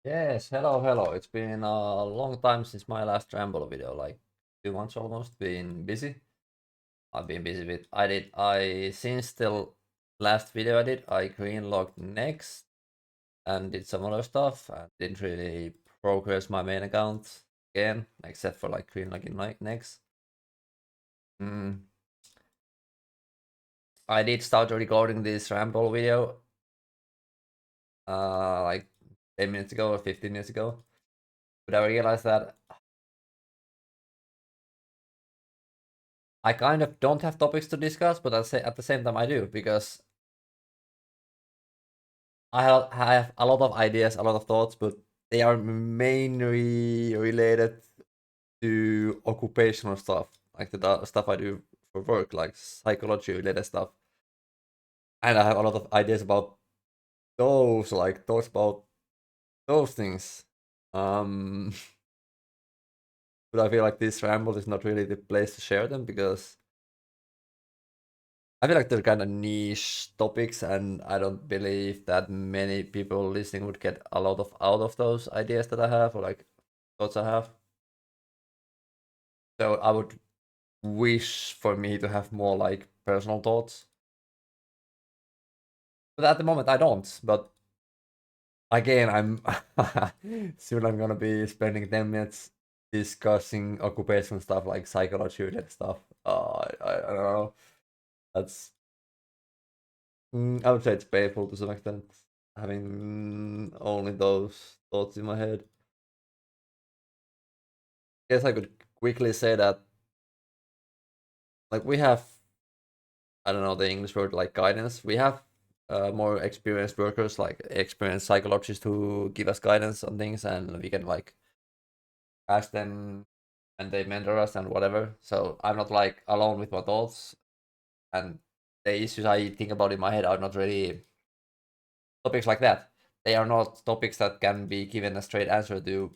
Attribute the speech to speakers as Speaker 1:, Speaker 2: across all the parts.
Speaker 1: Yes, hello. It's been a long time since my last ramble video, like 2 months almost. Been busy. I've been busy with. Since the last video I did, I greenlocked next and did some other stuff. I didn't really progress my main account again, except for like greenlocking next. Mm. I did start recording this ramble video, like 10 minutes ago or 15 minutes ago, but I realized that I kind of don't have topics to discuss, but at the same time I do because I have a lot of ideas, a lot of thoughts, but they are mainly related to occupational stuff, like the stuff I do for work, like psychology related stuff. And I have a lot of ideas about thoughts about those things. Um, but I feel like this ramble is not really the place to share them because I feel like they're kind of niche topics, and I don't believe that many people listening would get a lot of out of those ideas that I have or like thoughts I have. So I would wish for me to have more like personal thoughts, but at the moment I don't. But again, I'm soon I'm gonna be spending 10 minutes discussing occupational stuff like psychology related stuff. I don't know. That's I would say it's painful to some extent, having only those thoughts in my head. Guess I could quickly say that, like, we have, I don't know the English word, like guidance. We have more experienced workers, like experienced psychologists who give us guidance on things, and we can like ask them and they mentor us and whatever. So I'm not like alone with my thoughts, and the issues I think about in my head are not really topics like that. They are not topics that can be given a straight answer to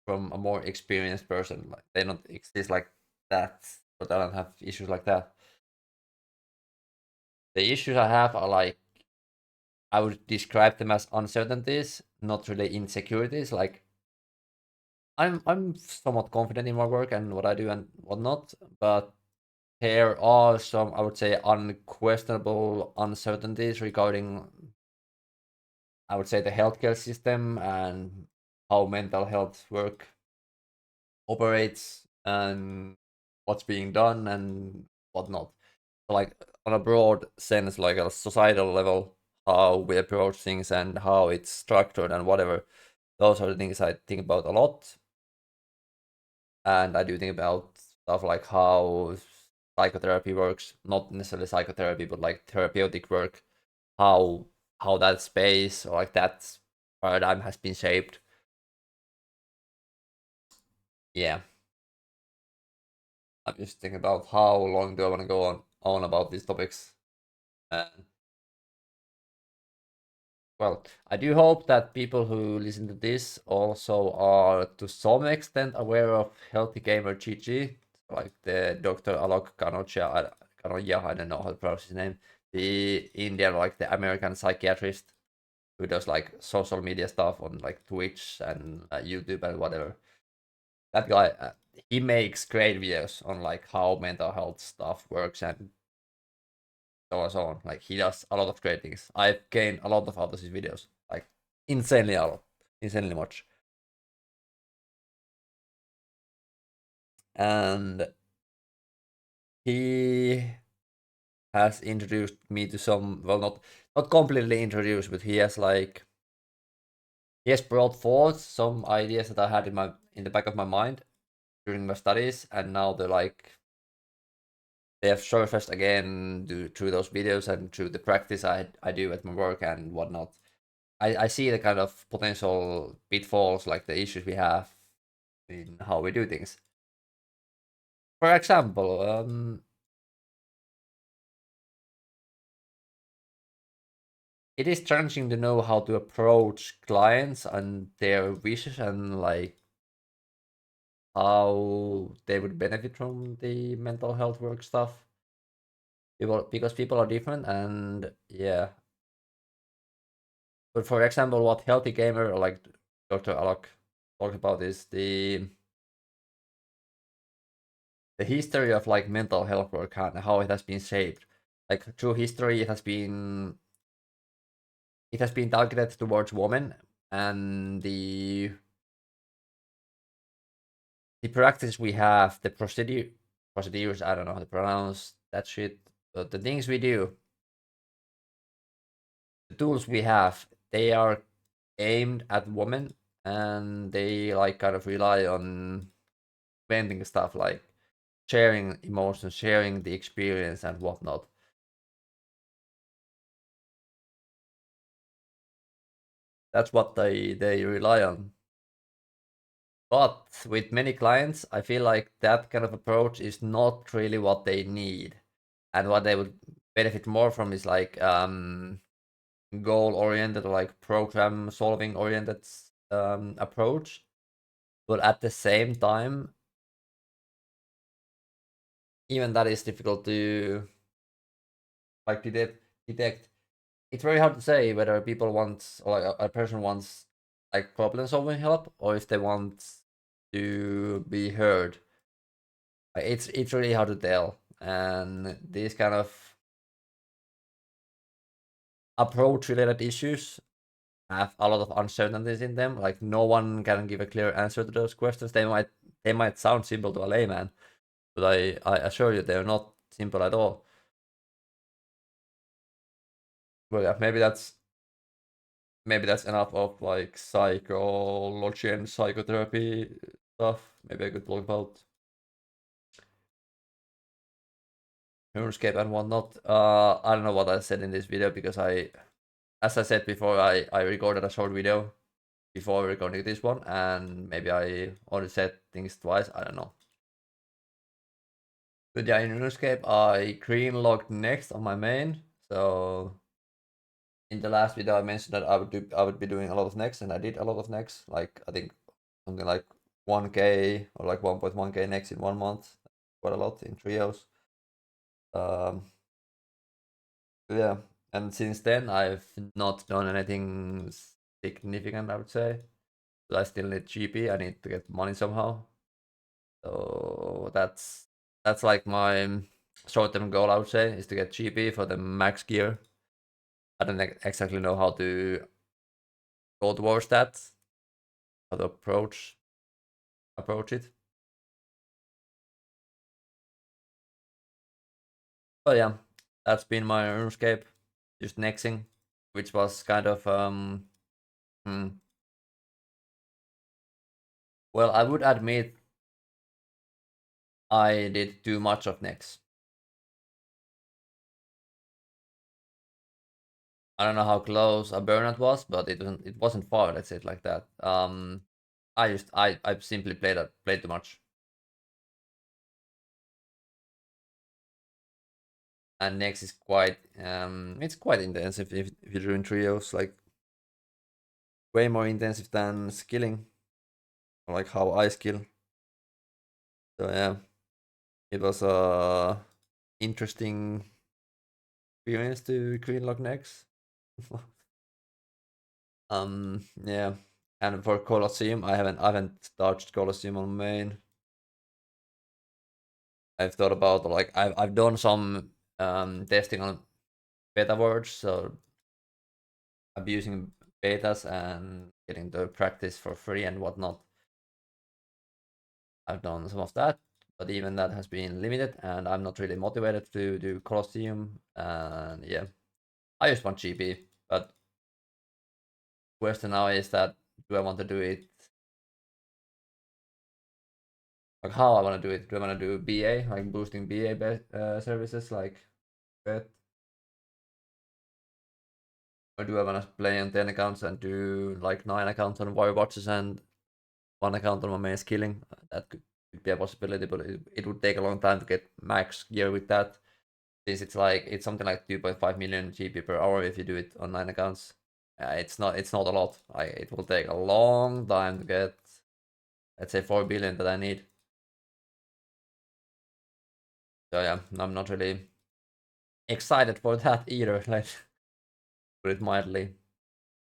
Speaker 1: from a more experienced person. Like they don't exist like that, but I don't have issues like that. The issues I have are like I would describe them as uncertainties, not really insecurities. Like I'm somewhat confident in my work and what I do and whatnot, but there are some, I would say, unquestionable uncertainties regarding, I would say, the healthcare system and how mental health work operates and what's being done and whatnot. So, like on a broad sense, like a societal level, how we approach things and how it's structured and whatever. Those are the things I think about a lot. And I do think about stuff like how psychotherapy works, not necessarily psychotherapy, but like therapeutic work, how how that space or like that paradigm has been shaped. Yeah, I'm just thinking about how long do I want to go on about these topics. And well, I do hope that people who listen to this also are to some extent aware of Healthy Gamer GG, like the Dr. Alok Kanoja, I don't know how to pronounce his name, the Indian, like the American psychiatrist who does like social media stuff on like Twitch and YouTube and whatever. That guy, he makes great videos on like how mental health stuff works and so on, so on. Like he does a lot of great things. I've gained a lot of out of his videos, like insanely a lot, insanely much. And he has introduced me to some, well, not completely introduced, but he has brought forth some ideas that I had in the back of my mind during my studies, and now they have surfaced again through those videos and through the practice I do at my work and whatnot. I see the kind of potential pitfalls, like the issues we have in how we do things. For example, it is challenging to know how to approach clients and their wishes and like how they would benefit from the mental health work stuff. Because people are different, and yeah. But for example, what Healthy Gamer or like Dr. Alok talked about is the history of like mental health work and how it has been shaped. Like through history, it has been targeted towards women, and the practice we have, the procedures, I don't know how to pronounce that shit, but the things we do, the tools we have, they are aimed at women, and they like kind of rely on venting stuff like sharing emotions, sharing the experience and whatnot. That's what they rely on. But with many clients, I feel like that kind of approach is not really what they need. And what they would benefit more from is like goal oriented, like program solving oriented approach. But at the same time, even that is difficult to like detect. It's very hard to say whether people want, or like a person wants like problem solving help, or if they want to be heard. It's really hard to tell, and these kind of approach related issues have a lot of uncertainties in them. Like no one can give a clear answer to those questions. They might sound simple to a layman, but I assure you they're not simple at all. But yeah, maybe that's enough of like psychology and psychotherapy stuff. Maybe I could talk about RuneScape and whatnot. I don't know what I said in this video because as I said before, I recorded a short video before recording this one, and maybe I only said things twice. I don't know. But yeah, in RuneScape, I green logged next on my main. So in the last video, I mentioned that I would be doing a lot of next, and I did a lot of next. Like I think something like 1k or like 1.1k next in 1 month. Quite a lot in trios. Um, yeah, and since then I've not done anything significant. I would say, but I still need GP. I need to get money somehow. So that's like my short-term goal. I would say is to get GP for the max gear. I don't exactly know how to go towards that, how to approach it. But yeah, that's been my RuneScape, just nexing, which was kind of hmm, well, I would admit I did too much of nex. I don't know how close a burnout was, but it wasn't far. Let's say it like that. I simply played too much. And next is quite it's quite intensive if you're doing trios, like way more intensive than skilling, or like how I skill. So yeah, it was a interesting experience to greenlock next. Yeah, and for Colosseum, I haven't touched Colosseum on main. I've thought about like I've done some testing on beta words, so abusing betas and getting the practice for free and whatnot. I've done some of that, but even that has been limited, and I'm not really motivated to do Colosseum. And yeah, I just want GP, but question now is that do I want to do it? Like how I want to do it? Do I want to do BA, like boosting BA services, like bet, or do I want to play on 10 accounts and do like 9 accounts on warrior watches and 1 account on my main skilling? That could be a possibility, but it would take a long time to get max gear with that. Since it's something like 2.5 million GP per hour if you do it on 9 accounts. It's not a lot. It will take a long time to get, let's say, 4 billion that I need. So yeah, I'm not really excited for that either. Like, put it mildly.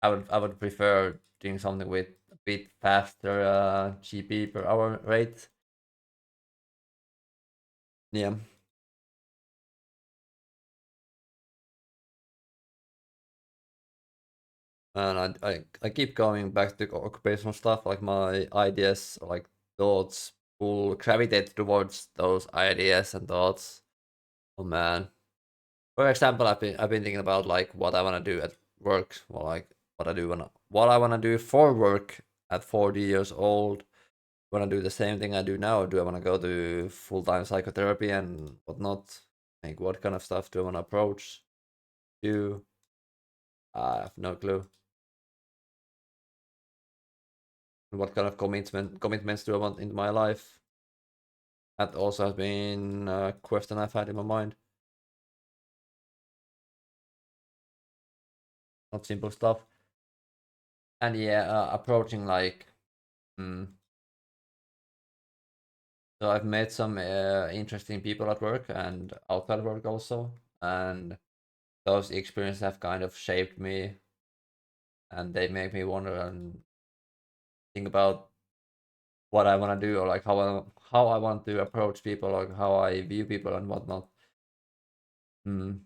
Speaker 1: I would prefer doing something with bit faster GP per hour rate. Yeah. And I keep going back to occupational stuff, like my ideas, like thoughts, will gravitate towards those ideas and thoughts. Oh man. For example, I've been thinking about like what I want to do at work, or like what I want to do for work at 40 years old. Want to do the same thing I do now, or do I want to go to full-time psychotherapy and whatnot? Like what kind of stuff do I want to approach? Do I have no clue. What kind of commitments do I want in my life? That also has been a question I've had in my mind. Not simple stuff. And yeah, approaching like, mm, so I've met some interesting people at work and outside work also, and those experiences have kind of shaped me, and they make me wonder and think about what I want to do, or like how I want to approach people, or how I view people and whatnot. Mm.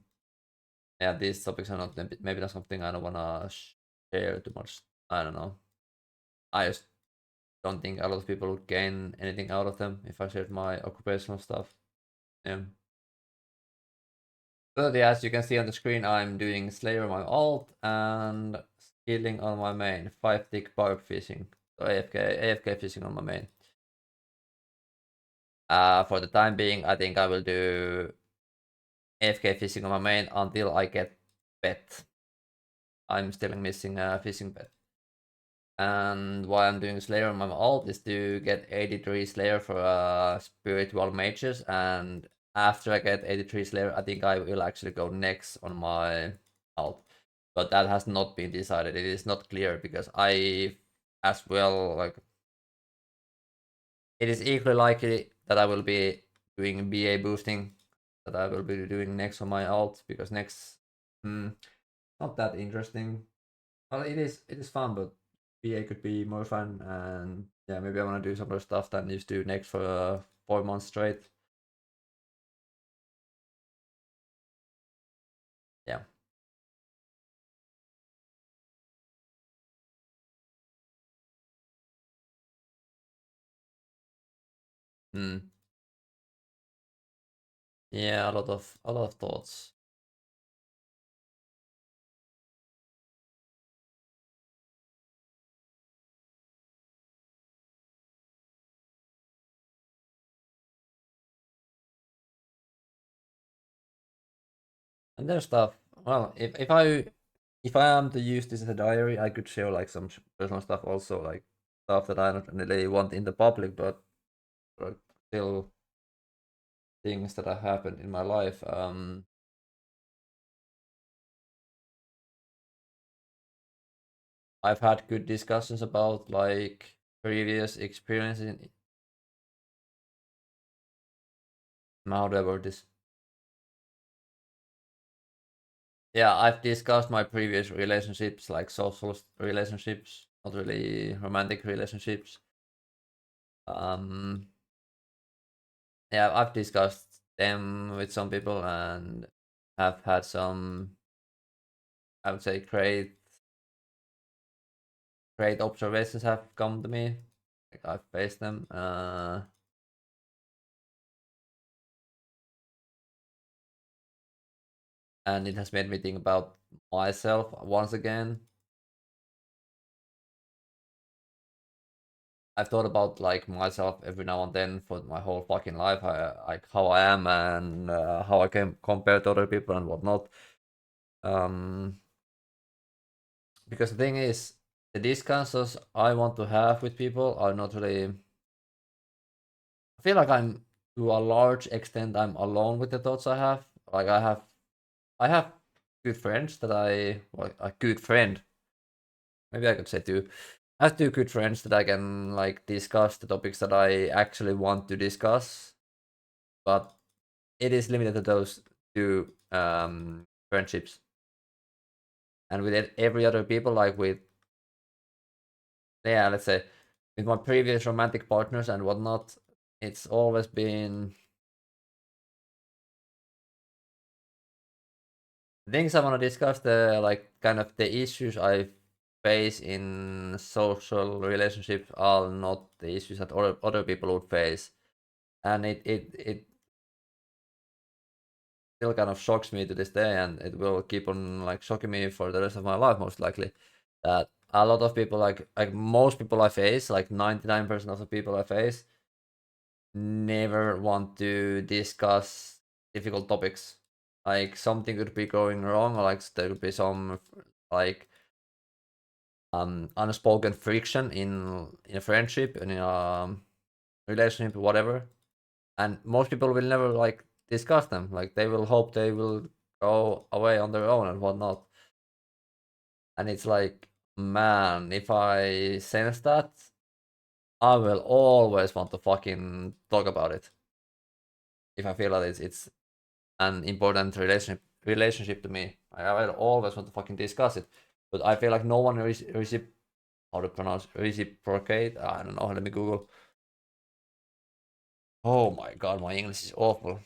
Speaker 1: Yeah, these topics are not maybe not something I don't wanna share too much. I don't know. I just don't think a lot of people would gain anything out of them if I shared my occupational stuff. Yeah. But yeah, as you can see on the screen, I'm doing Slayer on my alt and skilling on my main. 5-tick barb fishing. So AFK fishing on my main. For the time being, I think I will do AFK fishing on my main until I get pet. I'm still missing a fishing pet. And why I'm doing Slayer on my alt is to get 83 Slayer for spiritual mages, and after I get 83 Slayer, I think I will actually go next on my alt. But that has not been decided. It is not clear because I as well like it is equally likely that I will be doing BA boosting, that I will be doing next on my alt, because next not that interesting. Well, it is fun, but BA could be more fun, and yeah, maybe I want to do some other stuff than just do next for 4 months straight. Yeah. Hmm. Yeah, a lot of thoughts. And there's stuff. Well, if I am to use this as a diary, I could share like some personal stuff also, like stuff that I don't really want in the public, but like, still things that have happened in my life. I've had good discussions about like previous experiences in, how do I word this? Yeah, I've discussed my previous relationships, like social relationships, not really romantic relationships. Um, yeah, I've discussed them with some people and have had some, I would say, great observations have come to me. Like I've faced them, and it has made me think about myself once again. I've thought about like myself every now and then for my whole fucking life, like how I am and how I can compare to other people and whatnot. Um, because the thing is, the discussions I want to have with people are not really. I feel like I'm to a large extent I'm alone with the thoughts I have. Like I have good friends that well, a good friend. Maybe I could say two. I have two good friends that I can like discuss the topics that I actually want to discuss, but it is limited to those two friendships. And with every other people, like with yeah, let's say with my previous romantic partners and whatnot, it's always been things I want to discuss. The like kind of the issues I face in social relationships are not the issues that other people would face, and it still kind of shocks me to this day, and it will keep on like shocking me for the rest of my life most likely. That a lot of people like most people I face, like 99% of the people I face, never want to discuss difficult topics. Like something could be going wrong, or like there could be some like unspoken friction in a friendship and in a relationship, whatever. And most people will never like discuss them. Like they will hope they will go away on their own and whatnot. And it's like, man, if I sense that, I will always want to fucking talk about it. If I feel that it's an important relationship to me. I will always want to fucking discuss it. But I feel like no one how to pronounce reciprocate. I don't know. Let me Google. Oh my god, my English is awful.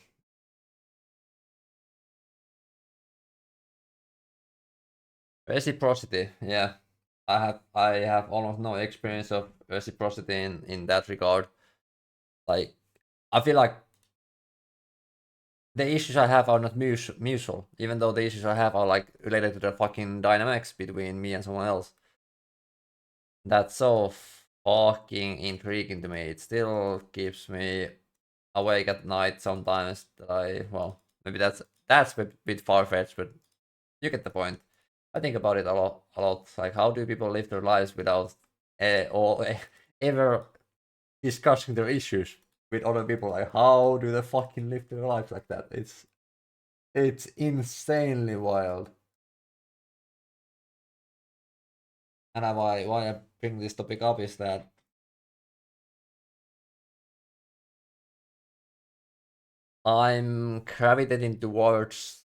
Speaker 1: Reciprocity. Yeah, I have almost no experience of reciprocity in that regard. Like I feel like the issues I have are not mutual, even though the issues I have are like related to the fucking dynamics between me and someone else. That's so fucking intriguing to me. It still keeps me awake at night sometimes. That well, maybe that's a bit far fetched, but you get the point. I think about it a lot, a lot. Like, how do people live their lives without or ever discussing their issues with other people? Like, how do they fucking live their lives like that? It's insanely wild. And why I bring this topic up is that I'm gravitating towards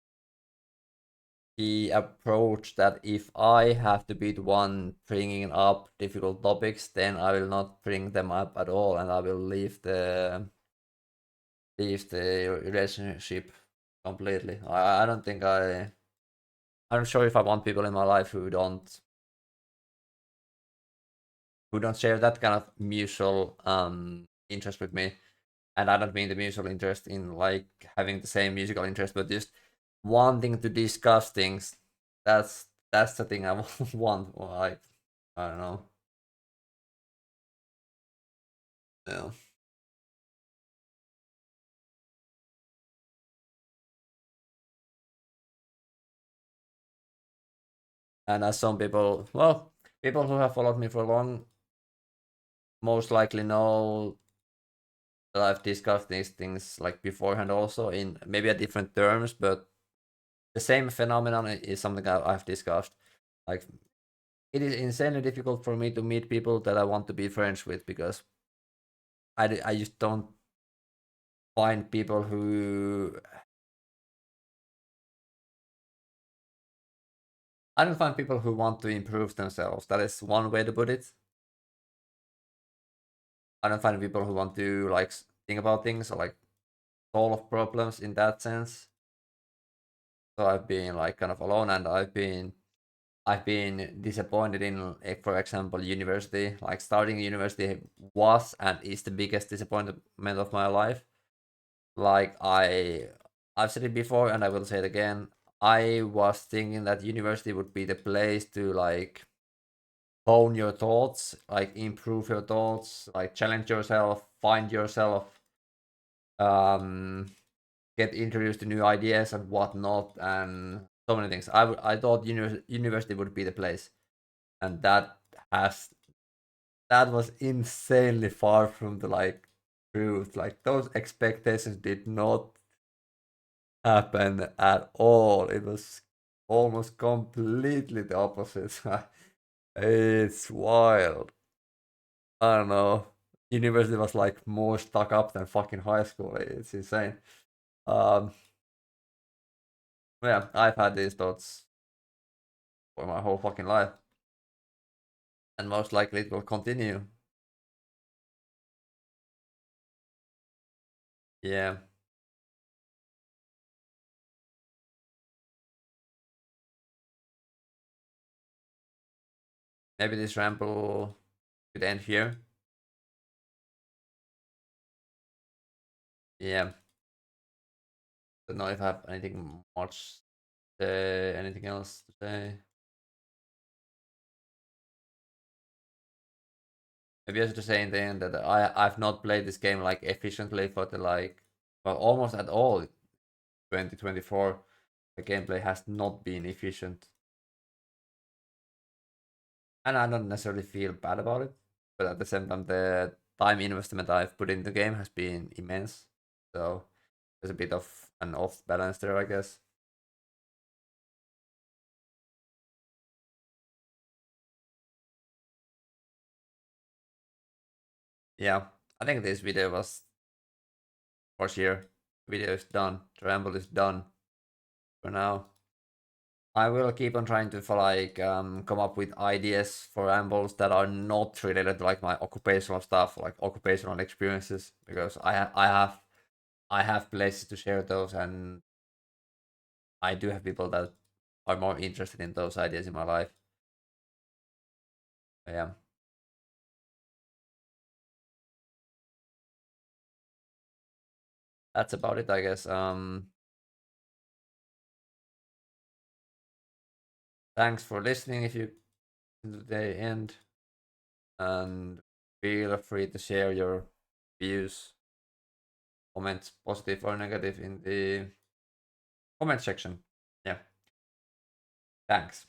Speaker 1: the approach that if I have to be the one bringing up difficult topics, then I will not bring them up at all, and I will leave the relationship completely. I don't think I'm sure if I want people in my life who don't share that kind of mutual interest with me. And I don't mean the mutual interest in like having the same musical interest, but just wanting to discuss things. That's the thing I want. Like I don't know. Yeah. And as some people, well, people who have followed me for long most likely know that I've discussed these things like beforehand also in maybe at different terms, but the same phenomenon is something I've discussed. Like it is insanely difficult for me to meet people that I want to be friends with because I just don't find people who I don't find people who want to improve themselves. That is one way to put it. I don't find people who want to like think about things or like solve problems in that sense. So I've been like kind of alone, and I've been disappointed in, for example, university. Like starting university was and is the biggest disappointment of my life. Like I've said it before, and I will say it again. I was thinking that university would be the place to like hone your thoughts, like improve your thoughts, like challenge yourself, find yourself, um, get introduced to new ideas and whatnot, and so many things. I thought university would be the place, and has that was insanely far from the like truth. Like those expectations did not happen at all. It was almost completely the opposite. It's wild. I don't know. University was like more stuck up than fucking high school. It's insane. Um, yeah, I've had these thoughts for my whole fucking life. and most likely it will continue. Yeah, maybe this ramble could end here. Yeah, don't know if I have anything much, anything else to say. Maybe I should say in the end that I've not played this game like efficiently for the like, well, almost at all. 2024, the gameplay has not been efficient, and I don't necessarily feel bad about it. But at the same time, the time investment I've put in the game has been immense. So there's a bit of an off balance there, I guess. Yeah, I think this video was for sure. Video is done. The ramble is done for now. I will keep on trying to like come up with ideas for rambles that are not related to like my occupational stuff, like occupational experiences, because I have places to share those, and I do have people that are more interested in those ideas in my life. Yeah, that's about it, I guess. Thanks for listening if you to the end, and feel free to share your views, comments, positive or negative, in the comment section. Yeah, thanks.